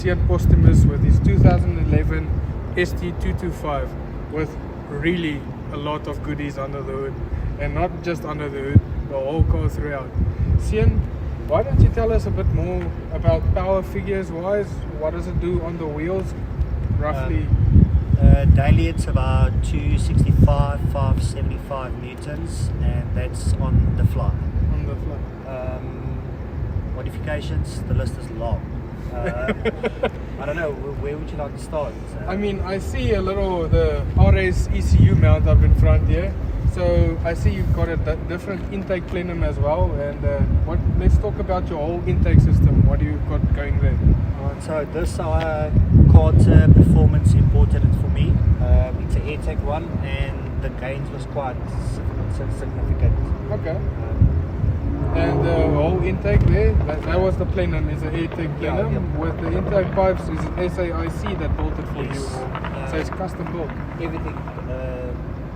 Ian Postumus with his 2011 ST225 with really a lot of goodies under the hood, and not just under the hood, the whole car throughout. Cian, why don't you tell us a bit more about power figures wise? What does it do on the wheels roughly? Daily it's about 265, 575 newtons, and that's on the fly. On the fly. Modifications, the list is long. I don't know, where would you like to start? I mean, I see the RS ECU mount up in front here. So I see you've got a different intake plenum as well. And let's talk about your whole intake system. What do you got going there? So this car's performance imported it for me. It's an AirTech one, and the gains was quite significant. Okay. And the whole intake there, that was the plenum, is an AirTech plenum. Yeah. With the intake pipes, is it SAIC that bolted for Yes. you? So it's custom built. Everything,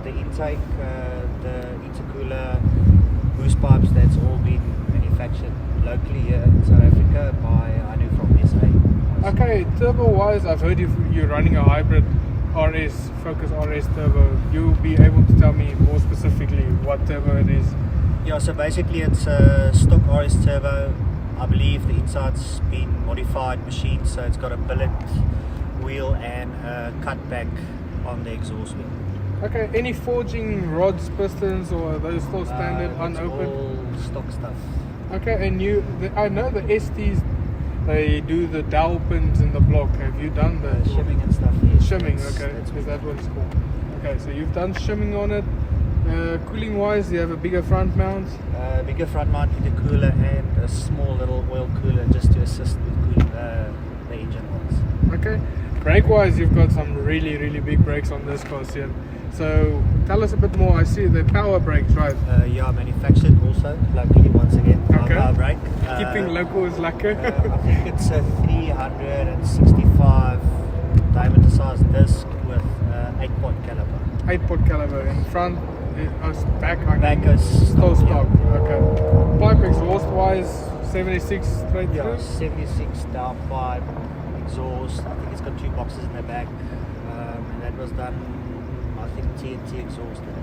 the intake, the intercooler, boost pipes, that's all been manufactured locally here in South Africa by Anu from SA. Okay, turbo wise, I've heard you're running a hybrid RS, Focus RS turbo. You'll be able to tell me more specifically what turbo it is. Yeah, so basically it's a stock RS turbo. I believe the inside's been modified, machined, so it's got a billet wheel and a cutback on the exhaust wheel. Okay, any forging rods, pistons, or are those still standard, unopened? All stock stuff. Okay, and I know the STs, they do the dowel pins in the block. Have you done the Shimming and stuff? Yes. Shimming, That's okay, is that what it's called? Okay, so you've done shimming on it. Cooling wise, you have a bigger front mount. Bigger front mount intercooler and a small little oil cooler just to assist with cooling the engine oils. Okay, brake wise, you've got some really, really big brakes on this car here. So tell us a bit more. I see the power brakes, right? Yeah, manufactured also locally once again. Okay. Power brake. Keeping local is lucky. I think it's a 365 diameter size disc with 8-pot caliper. 8-pot caliber in front, back. Back is still stock. Yeah. Okay. Pipe exhaust wise, 76 straight Yeah, through. 76 downpipe exhaust. I think it's got 2 boxes in the back, and that was done, I think, TNT exhaust in it.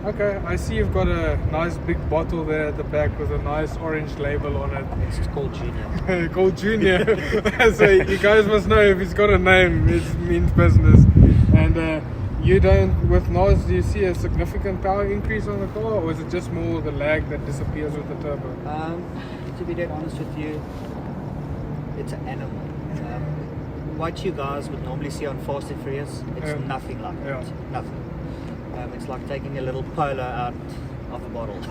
Okay, I see you've got a nice big bottle there at the back with a nice orange label on it. It's called Junior. Called Junior. So you guys must know if he's got a name, it means business. And you don't, with NOS, do you see a significant power increase on the car, or is it just more the lag that disappears with the turbo? To be dead honest with you, it's an animal. What you guys would normally see on Fast and Furious, it's nothing like that. Nothing. It's like taking a little polo out of a bottle.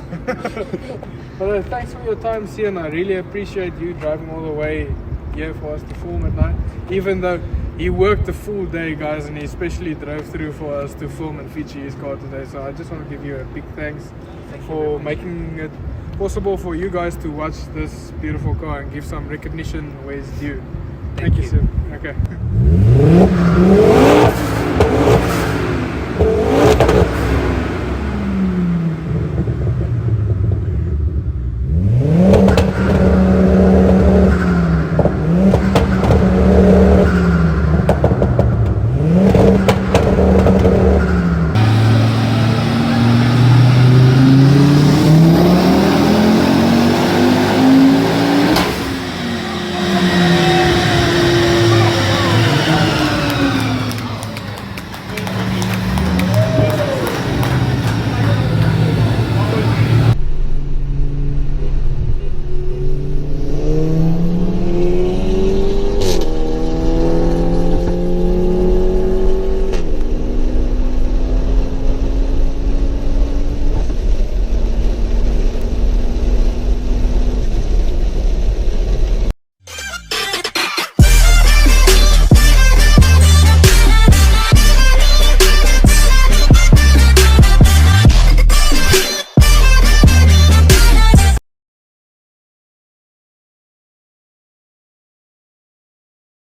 Well, thanks for your time, Cian. I really appreciate you driving all the way here for us to film at night. Even though he worked the full day, guys, and he especially drove through for us to film and feature his car today. So I just want to give you a big thanks for making it possible for you guys to watch this beautiful car and give some recognition where it's due. Thank you, Cian. Okay.